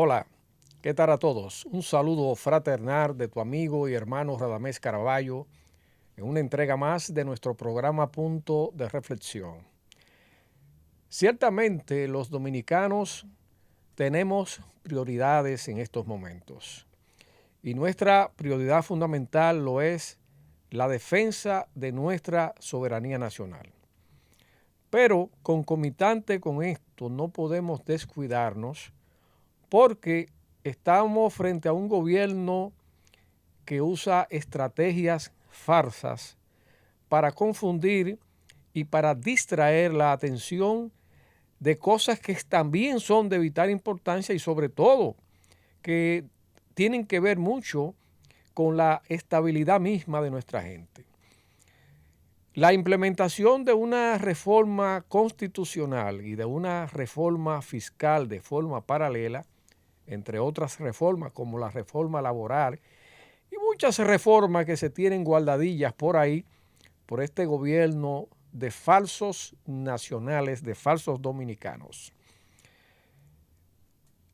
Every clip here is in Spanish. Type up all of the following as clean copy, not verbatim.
Hola, ¿qué tal a todos? Un saludo fraternal de tu amigo y hermano Radamés Caraballo en una entrega más de nuestro programa Punto de Reflexión. Ciertamente los dominicanos tenemos prioridades en estos momentos y nuestra prioridad fundamental lo es la defensa de nuestra soberanía nacional. Pero concomitante con esto no podemos descuidarnos porque estamos frente a un gobierno que usa estrategias farsas para confundir y para distraer la atención de cosas que también son de vital importancia y sobre todo que tienen que ver mucho con la estabilidad misma de nuestra gente. La implementación de una reforma constitucional y de una reforma fiscal de forma paralela, entre otras reformas como la reforma laboral y muchas reformas que se tienen guardadillas por ahí, por este gobierno de falsos nacionales, de falsos dominicanos.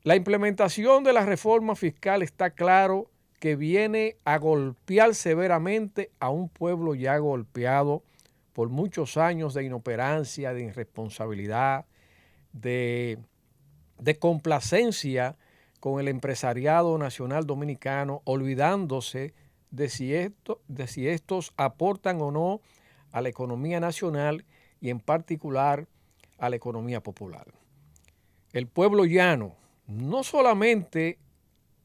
La implementación de la reforma fiscal está claro que viene a golpear severamente a un pueblo ya golpeado por muchos años de inoperancia, de irresponsabilidad, de complacencia con el empresariado nacional dominicano, olvidándose de si estos aportan o no a la economía nacional y en particular a la economía popular. El pueblo llano, no solamente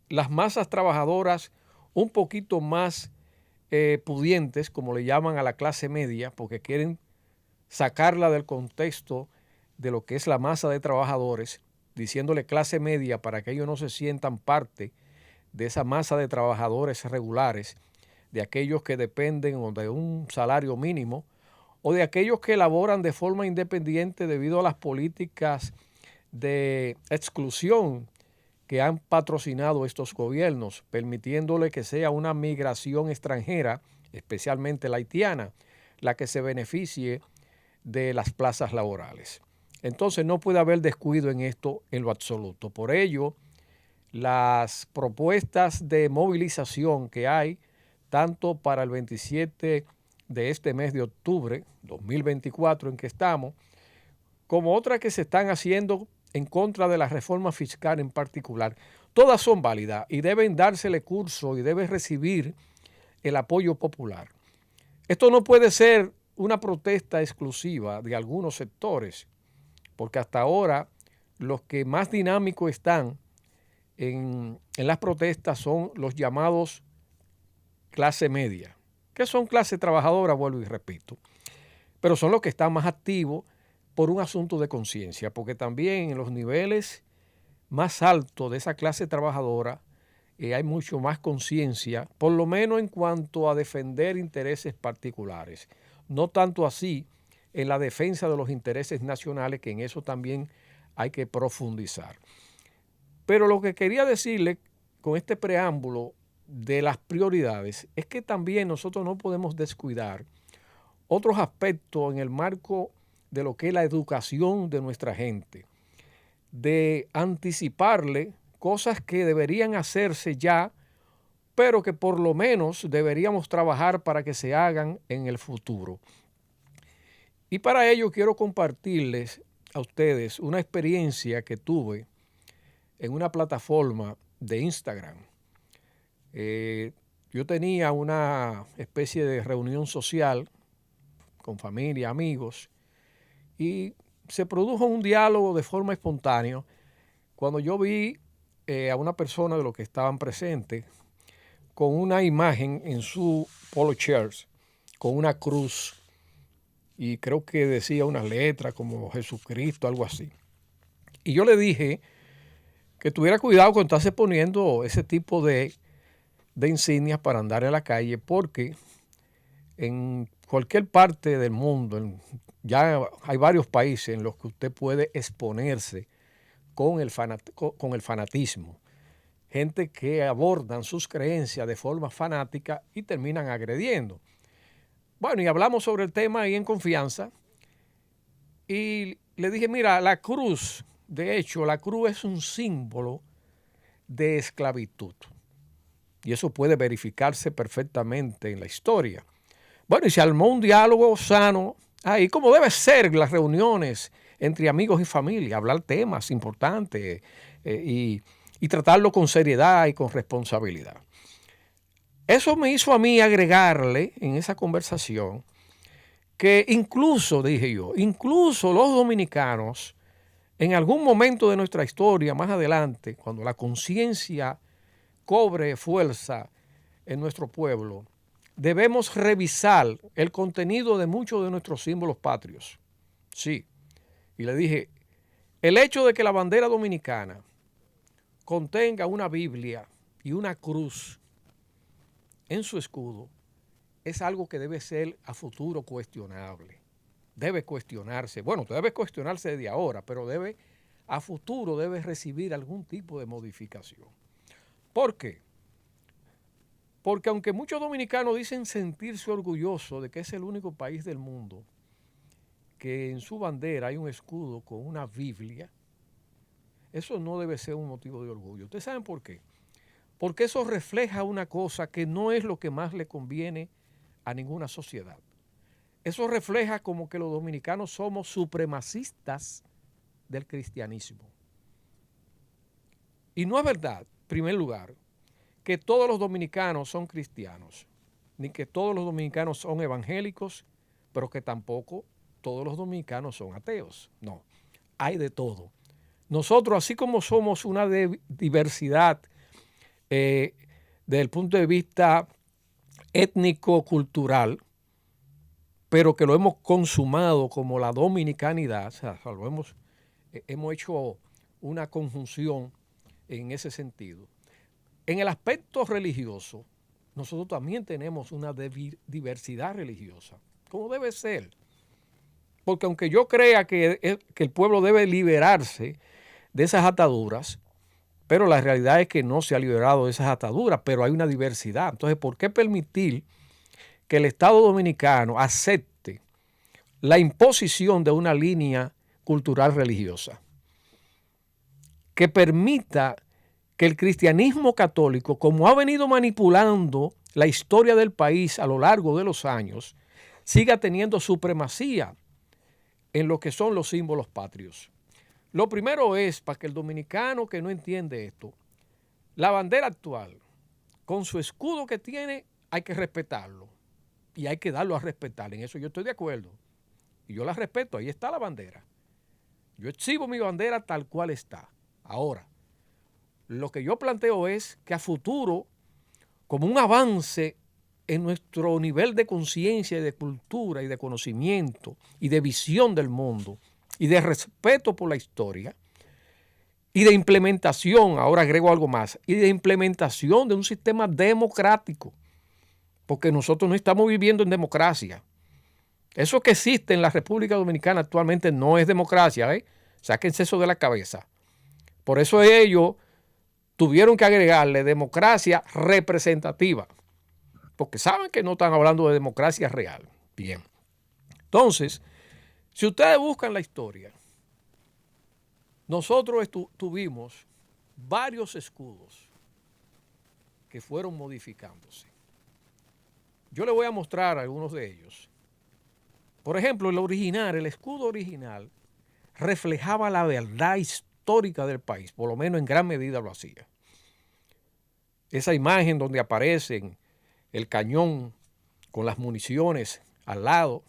las masas trabajadoras un poquito más pudientes, como le llaman a la clase media, porque quieren sacarla del contexto de lo que es la masa de trabajadores, diciéndole clase media para que ellos no se sientan parte de esa masa de trabajadores regulares, de aquellos que dependen de un salario mínimo o de aquellos que elaboran de forma independiente debido a las políticas de exclusión que han patrocinado estos gobiernos, permitiéndole que sea una migración extranjera, especialmente la haitiana, la que se beneficie de las plazas laborales. Entonces no puede haber descuido en esto en lo absoluto. Por ello, las propuestas de movilización que hay, tanto para el 27 de este mes de octubre, 2024 en que estamos, como otras que se están haciendo en contra de la reforma fiscal en particular, todas son válidas y deben dársele curso y deben recibir el apoyo popular. Esto no puede ser una protesta exclusiva de algunos sectores, porque hasta ahora los que más dinámicos están en las protestas son los llamados clase media, que son clase trabajadora, vuelvo y repito, pero son los que están más activos por un asunto de conciencia, porque también en los niveles más altos de esa clase trabajadora hay mucho más conciencia, por lo menos en cuanto a defender intereses particulares, no tanto así en la defensa de los intereses nacionales, que en eso también hay que profundizar. Pero lo que quería decirle con este preámbulo de las prioridades es que también nosotros no podemos descuidar otros aspectos en el marco de lo que es la educación de nuestra gente, de anticiparle cosas que deberían hacerse ya, pero que por lo menos deberíamos trabajar para que se hagan en el futuro. Y para ello quiero compartirles a ustedes una experiencia que tuve en una plataforma de Instagram. Yo tenía una especie de reunión social con familia, amigos, y se produjo un diálogo de forma espontánea cuando yo vi a una persona de los que estaban presentes con una imagen en su polo shirt, con una cruz, y creo que decía unas letras como Jesucristo, algo así. Y yo le dije que tuviera cuidado con estarse poniendo ese tipo de insignias para andar en la calle, porque en cualquier parte del mundo, ya hay varios países en los que usted puede exponerse con el fanatismo. Gente que abordan sus creencias de forma fanática y terminan agrediendo. Bueno, y hablamos sobre el tema ahí en confianza y le dije, mira, la cruz, de hecho, la cruz es un símbolo de esclavitud. Y eso puede verificarse perfectamente en la historia. Bueno, y se armó un diálogo sano ahí, como debe ser las reuniones entre amigos y familia, hablar temas importantes y tratarlo con seriedad y con responsabilidad. Eso me hizo a mí agregarle en esa conversación que incluso, dije yo, incluso los dominicanos, en algún momento de nuestra historia, más adelante, cuando la conciencia cobre fuerza en nuestro pueblo, debemos revisar el contenido de muchos de nuestros símbolos patrios. Sí. Y le dije, el hecho de que la bandera dominicana contenga una Biblia y una cruz en su escudo es algo que debe ser a futuro cuestionable. Debe cuestionarse. Bueno, debe cuestionarse desde ahora, pero a futuro debe recibir algún tipo de modificación. ¿Por qué? Porque aunque muchos dominicanos dicen sentirse orgullosos de que es el único país del mundo que en su bandera hay un escudo con una Biblia, eso no debe ser un motivo de orgullo. ¿Ustedes saben por qué? Porque eso refleja una cosa que no es lo que más le conviene a ninguna sociedad. Eso refleja como que los dominicanos somos supremacistas del cristianismo. Y no es verdad, en primer lugar, que todos los dominicanos son cristianos, ni que todos los dominicanos son evangélicos, pero que tampoco todos los dominicanos son ateos. No, hay de todo. Nosotros, así como somos una diversidad desde el punto de vista étnico-cultural, pero que lo hemos consumado como la dominicanidad, o sea, hemos hecho una conjunción en ese sentido. En el aspecto religioso, nosotros también tenemos una diversidad religiosa, como debe ser. Porque aunque yo crea que el pueblo debe liberarse de esas ataduras, pero la realidad es que no se ha liberado de esas ataduras, pero hay una diversidad. Entonces, ¿por qué permitir que el Estado Dominicano acepte la imposición de una línea cultural religiosa que permita que el cristianismo católico, como ha venido manipulando la historia del país a lo largo de los años, siga teniendo supremacía en lo que son los símbolos patrios? Lo primero es, para que el dominicano que no entiende esto, la bandera actual, con su escudo que tiene, hay que respetarlo y hay que darlo a respetar. En eso yo estoy de acuerdo y yo la respeto, ahí está la bandera. Yo exhibo mi bandera tal cual está. Ahora, lo que yo planteo es que a futuro, como un avance en nuestro nivel de conciencia y de cultura y de conocimiento y de visión del mundo y de respeto por la historia y de implementación, ahora agrego algo más, y de implementación de un sistema democrático, porque nosotros no estamos viviendo en democracia. Eso que existe en la República Dominicana actualmente no es democracia, ¿eh? Sáquense eso de la cabeza. Por eso ellos tuvieron que agregarle democracia representativa, porque saben que no están hablando de democracia real. Bien. Entonces, si ustedes buscan la historia, nosotros tuvimos varios escudos que fueron modificándose. Yo les voy a mostrar algunos de ellos. Por ejemplo, el escudo original, reflejaba la verdad histórica del país, por lo menos en gran medida lo hacía. Esa imagen donde aparecen el cañón con las municiones al lado,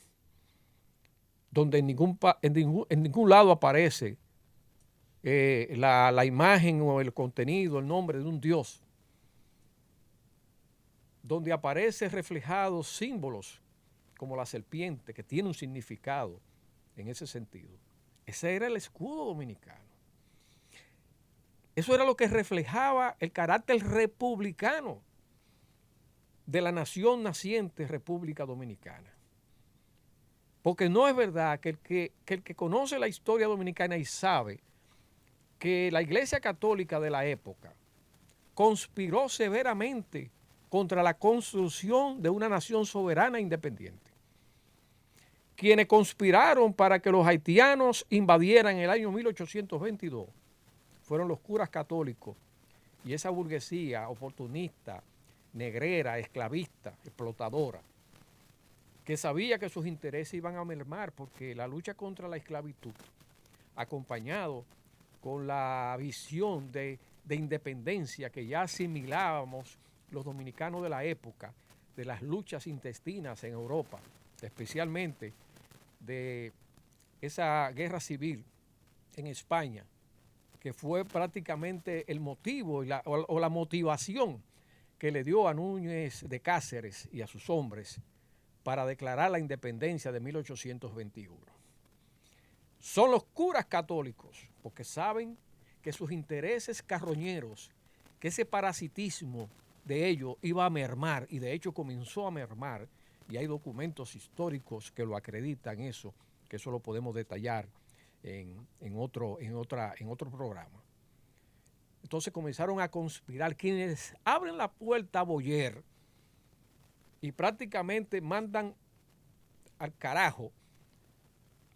donde en ningún lado aparece la imagen o el contenido, el nombre de un dios, donde aparecen reflejados símbolos como la serpiente, que tiene un significado en ese sentido. Ese era el escudo dominicano. Eso era lo que reflejaba el carácter republicano de la nación naciente República Dominicana. Porque no es verdad que el que conoce la historia dominicana y sabe que la Iglesia Católica de la época conspiró severamente contra la construcción de una nación soberana e independiente. Quienes conspiraron para que los haitianos invadieran en el año 1822 fueron los curas católicos y esa burguesía oportunista, negrera, esclavista, explotadora, que sabía que sus intereses iban a mermar porque la lucha contra la esclavitud, acompañado con la visión de independencia que ya asimilábamos los dominicanos de la época, de las luchas intestinas en Europa, especialmente de esa guerra civil en España, que fue prácticamente el motivo o la motivación que le dio a Núñez de Cáceres y a sus hombres para declarar la independencia de 1821. Son los curas católicos, porque saben que sus intereses carroñeros, que ese parasitismo de ellos iba a mermar, y de hecho comenzó a mermar, y hay documentos históricos que lo acreditan eso, que eso lo podemos detallar en otro programa. Entonces comenzaron a conspirar quienes abren la puerta a Boyer y prácticamente mandan al carajo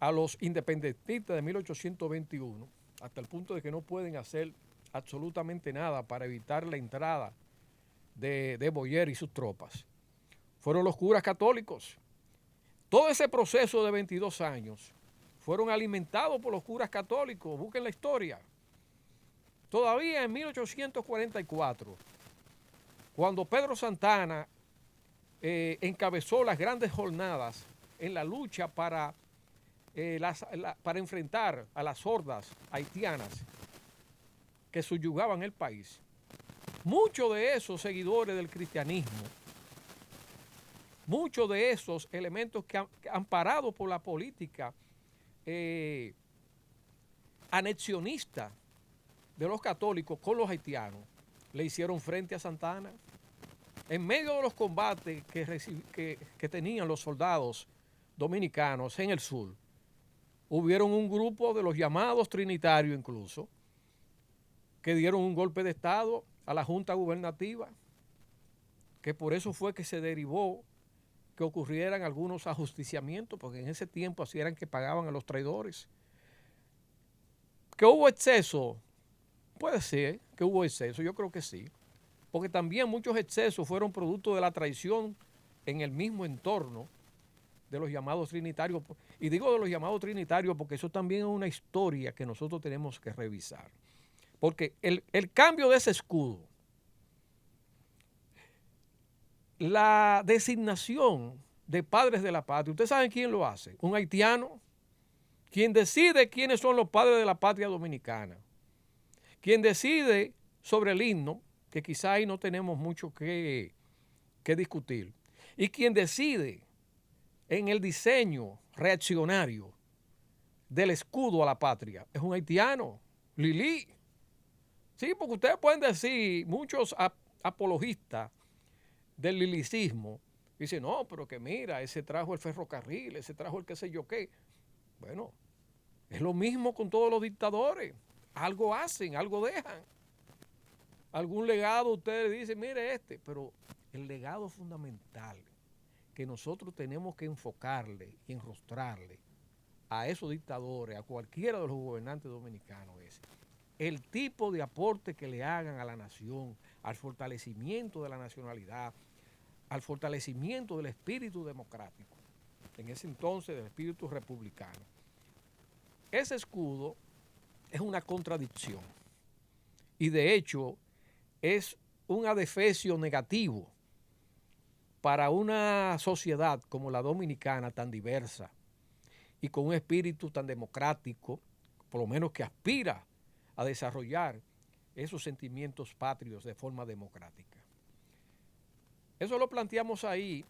a los independentistas de 1821, hasta el punto de que no pueden hacer absolutamente nada para evitar la entrada de Boyer y sus tropas. Fueron los curas católicos. Todo ese proceso de 22 años fueron alimentados por los curas católicos. Busquen la historia. Todavía en 1844, cuando Pedro Santana encabezó las grandes jornadas en la lucha para enfrentar a las hordas haitianas que subyugaban el país, muchos de esos seguidores del cristianismo, muchos de esos elementos que amparados por la política anexionista de los católicos con los haitianos, le hicieron frente a Santana. En medio de los combates que tenían los soldados dominicanos en el sur, hubieron un grupo de los llamados trinitarios incluso, que dieron un golpe de Estado a la Junta Gubernativa, que por eso fue que se derivó que ocurrieran algunos ajusticiamientos, porque en ese tiempo así eran que pagaban a los traidores. ¿Que hubo exceso? Puede ser que hubo exceso, yo creo que sí, porque también muchos excesos fueron producto de la traición en el mismo entorno de los llamados trinitarios. Y digo de los llamados trinitarios porque eso también es una historia que nosotros tenemos que revisar. Porque el cambio de ese escudo, la designación de padres de la patria, ¿ustedes saben quién lo hace? Un haitiano, quien decide quiénes son los padres de la patria dominicana, quien decide sobre el himno, que quizá ahí no tenemos mucho que discutir, y quien decide en el diseño reaccionario del escudo a la patria, es un haitiano, Lili. Sí, porque ustedes pueden decir, muchos apologistas del lilicismo, dicen, no, pero que mira, ese trajo el ferrocarril, ese trajo el qué sé yo qué. Bueno, es lo mismo con todos los dictadores. Algo hacen, algo dejan. Algún legado ustedes dicen, mire pero el legado fundamental que nosotros tenemos que enfocarle y enrostrarle a esos dictadores, a cualquiera de los gobernantes dominicanos es el tipo de aporte que le hagan a la nación, al fortalecimiento de la nacionalidad, al fortalecimiento del espíritu democrático, en ese entonces del espíritu republicano. Ese escudo es una contradicción y de hecho es un adefesio negativo para una sociedad como la dominicana tan diversa y con un espíritu tan democrático, por lo menos que aspira a desarrollar esos sentimientos patrios de forma democrática. Eso lo planteamos ahí,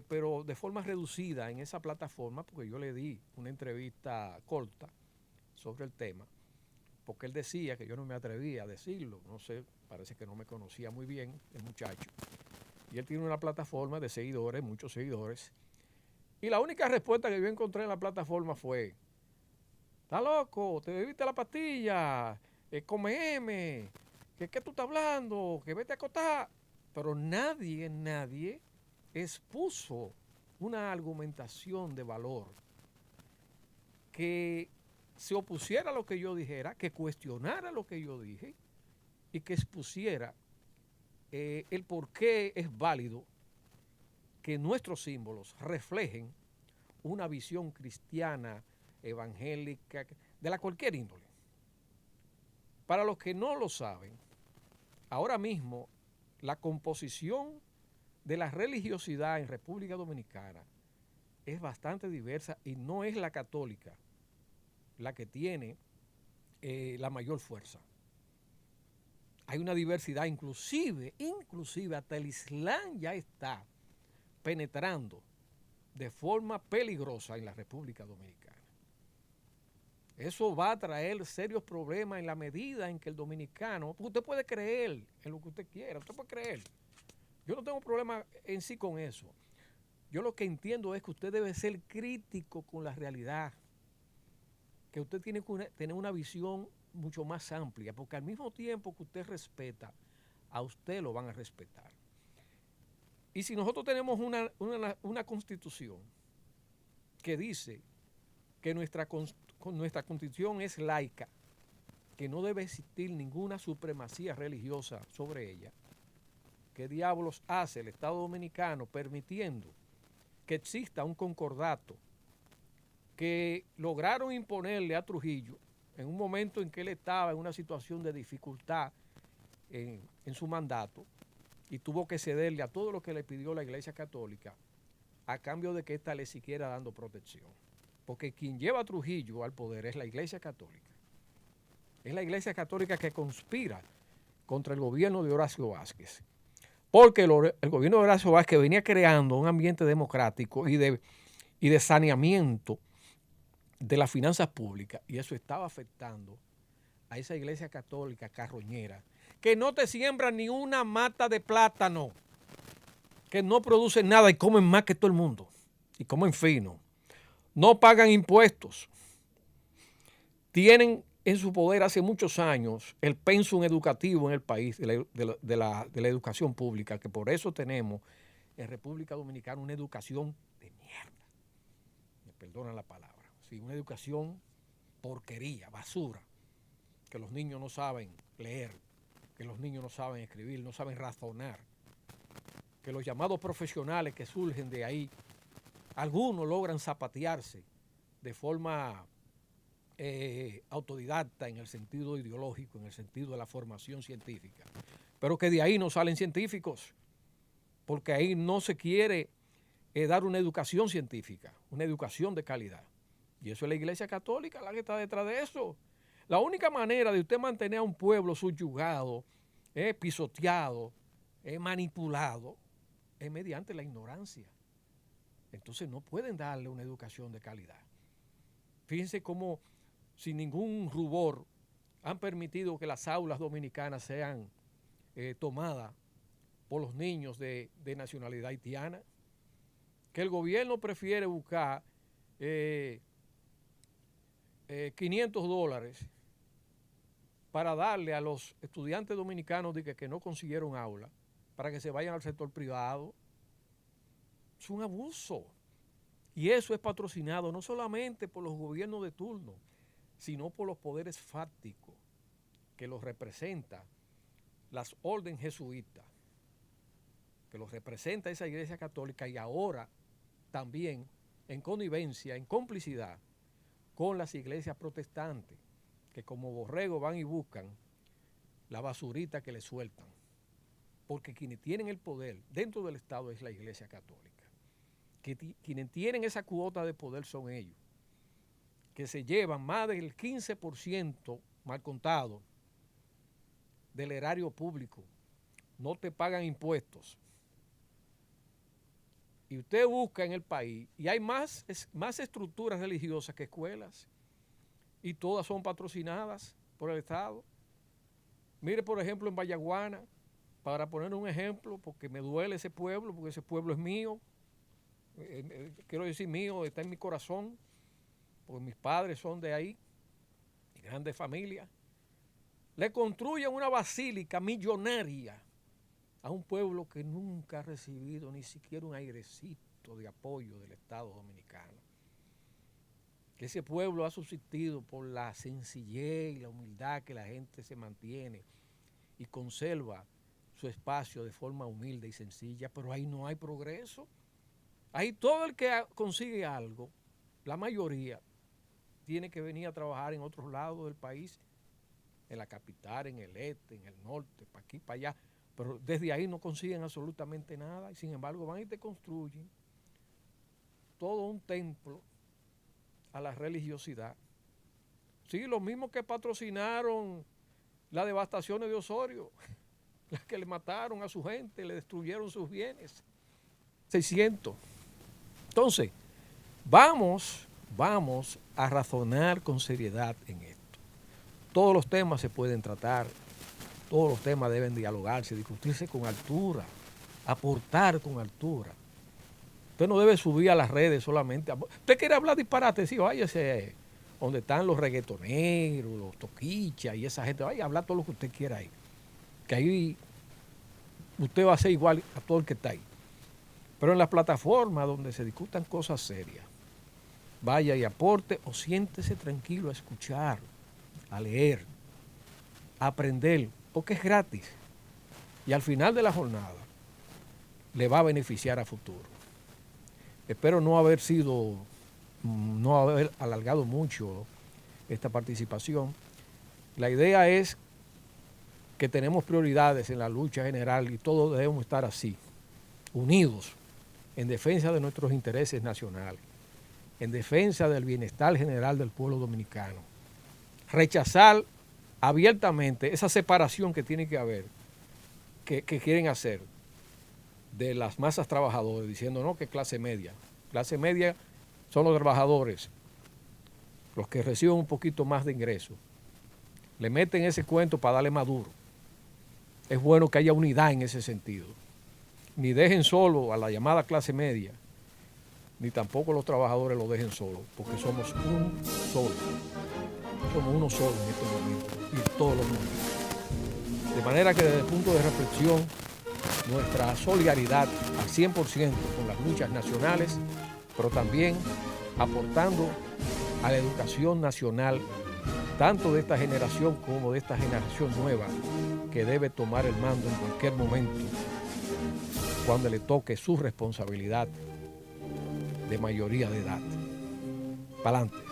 pero de forma reducida en esa plataforma, porque yo le di una entrevista corta sobre el tema, porque él decía que yo no me atrevía a decirlo, no sé, parece que no me conocía muy bien el muchacho. Y él tiene una plataforma de seguidores, muchos seguidores, y la única respuesta que yo encontré en la plataforma fue: ¿estás loco? ¿Te bebiste la pastilla? Come M. ¿Qué tú estás hablando? Que vete a acotar. Pero nadie expuso una argumentación de valor que se opusiera a lo que yo dijera, que cuestionara lo que yo dije y que expusiera el por qué es válido que nuestros símbolos reflejen una visión cristiana, evangélica, de la cualquier índole. Para los que no lo saben, ahora mismo la composición de la religiosidad en República Dominicana es bastante diversa y no es la católica la que tiene la mayor fuerza. Hay una diversidad, inclusive hasta el Islam ya está penetrando de forma peligrosa en la República Dominicana. Eso va a traer serios problemas en la medida en que el dominicano, usted puede creer en lo que usted quiera, usted puede creer. Yo no tengo problema en sí con eso. Yo lo que entiendo es que usted debe ser crítico con la realidad, que usted tiene que tener una visión mucho más amplia, porque al mismo tiempo que usted respeta, a usted lo van a respetar. Y si nosotros tenemos una constitución que dice que nuestra constitución es laica, que no debe existir ninguna supremacía religiosa sobre ella, ¿qué diablos hace el Estado Dominicano permitiendo que exista un concordato que lograron imponerle a Trujillo en un momento en que él estaba en una situación de dificultad en su mandato y tuvo que cederle a todo lo que le pidió la Iglesia Católica a cambio de que ésta le siguiera dando protección? Porque quien lleva a Trujillo al poder es la Iglesia Católica. Es la Iglesia Católica que conspira contra el gobierno de Horacio Vázquez. Porque el gobierno de Horacio Vázquez venía creando un ambiente democrático y de saneamiento de las finanzas públicas, y eso estaba afectando a esa Iglesia Católica carroñera, que no te siembra ni una mata de plátano, que no producen nada y comen más que todo el mundo, y comen fino. No pagan impuestos. Tienen en su poder hace muchos años el pensum educativo en el país de la educación pública, que por eso tenemos en República Dominicana una educación de mierda. Me perdonan la palabra. Sí, una educación porquería, basura, que los niños no saben leer, que los niños no saben escribir, no saben razonar, que los llamados profesionales que surgen de ahí, algunos logran zapatearse de forma autodidacta en el sentido ideológico, en el sentido de la formación científica, pero que de ahí no salen científicos, porque ahí no se quiere dar una educación científica, una educación de calidad. Y eso es la Iglesia Católica la que está detrás de eso. La única manera de usted mantener a un pueblo subyugado, pisoteado, manipulado, es mediante la ignorancia. Entonces no pueden darle una educación de calidad. Fíjense cómo sin ningún rubor han permitido que las aulas dominicanas sean tomadas por los niños de nacionalidad haitiana, que el gobierno prefiere buscar $500 para darle a los estudiantes dominicanos que no consiguieron aula, para que se vayan al sector privado. Es un abuso. Y eso es patrocinado no solamente por los gobiernos de turno, sino por los poderes fácticos que los representa las órdenes jesuitas, que los representa esa Iglesia Católica, y ahora también en connivencia, en complicidad con las iglesias protestantes, que como borregos van y buscan la basurita que le sueltan, porque quienes tienen el poder dentro del Estado es la Iglesia Católica, quienes tienen esa cuota de poder son ellos, que se llevan más del 15% mal contado del erario público, no te pagan impuestos. Y usted busca en el país y hay más estructuras religiosas que escuelas, y todas son patrocinadas por el Estado. Mire, por ejemplo, en Vallaguana, para poner un ejemplo, porque me duele ese pueblo, porque ese pueblo es mío, quiero decir mío, está en mi corazón, porque mis padres son de ahí, de grandes familias. Le construyen una basílica millonaria a un pueblo que nunca ha recibido ni siquiera un airecito de apoyo del Estado Dominicano. Que ese pueblo ha subsistido por la sencillez y la humildad que la gente se mantiene y conserva su espacio de forma humilde y sencilla, pero ahí no hay progreso. Ahí todo el que consigue algo, la mayoría, tiene que venir a trabajar en otros lados del país, en la capital, en el este, en el norte, para aquí, para allá, pero desde ahí no consiguen absolutamente nada y sin embargo van y te construyen todo un templo a la religiosidad. Sí, los mismos que patrocinaron las devastaciones de Osorio, las que le mataron a su gente, le destruyeron sus bienes. 600. Entonces, vamos a razonar con seriedad en esto. Todos los temas se pueden tratar, todos los temas deben dialogarse, discutirse con altura, aportar con altura. Usted no debe subir a las redes solamente. Usted quiere hablar disparate, sí, váyase donde están los reggaetoneros, los toquichas y esa gente, vaya a hablar todo lo que usted quiera ahí. Que ahí usted va a ser igual a todo el que está ahí. Pero en las plataformas donde se discutan cosas serias, vaya y aporte o siéntese tranquilo a escuchar, a leer, a aprender, porque es gratis. Y al final de la jornada le va a beneficiar a futuro. Espero no haber alargado mucho esta participación. La idea es que tenemos prioridades en la lucha general y todos debemos estar así, unidos, en defensa de nuestros intereses nacionales, en defensa del bienestar general del pueblo dominicano. Rechazar abiertamente esa separación que tiene que haber, que quieren hacer de las masas trabajadoras, diciendo no, que clase media. Clase media son los trabajadores, los que reciben un poquito más de ingresos. Le meten ese cuento para darle más duro. Es bueno que haya unidad en ese sentido. Ni dejen solo a la llamada clase media, ni tampoco los trabajadores lo dejen solo, porque somos un solo. Somos uno solo en este momento y en todos los momentos. De manera que desde el punto de reflexión, nuestra solidaridad al 100% con las luchas nacionales, pero también aportando a la educación nacional, tanto de esta generación como de esta generación nueva, que debe tomar el mando en cualquier momento, cuando le toque su responsabilidad de mayoría de edad. Pa'lante.